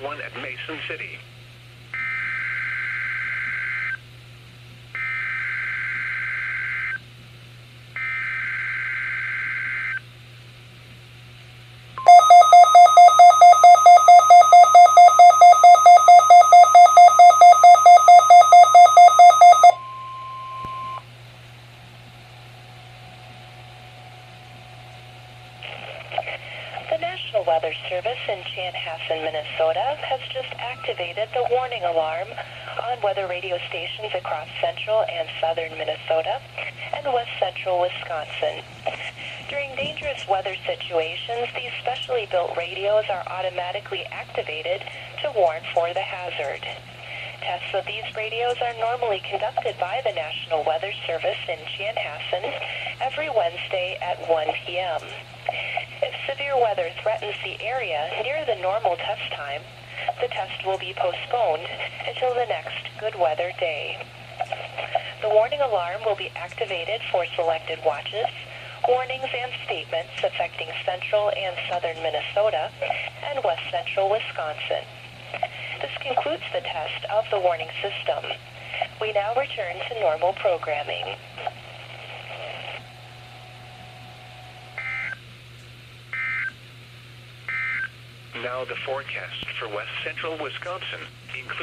1 at Mason City. The National Weather Service in Chanhassen, Minnesota has just activated the warning alarm on weather radio stations across central and southern Minnesota and west central Wisconsin. During dangerous weather situations, these specially built radios are automatically activated to warn for the hazard. Tests of these radios are normally conducted by the National Weather Service in Chanhassen every Wednesday at 1 p.m. If severe weather threatens the area near the normal test time, the test will be postponed until the next good weather day. The warning alarm will be activated for selected watches, warnings and statements affecting central and southern Minnesota and west central Wisconsin. This concludes the test of the warning system. We now return to normal programming. Now the forecast for west central Wisconsin, including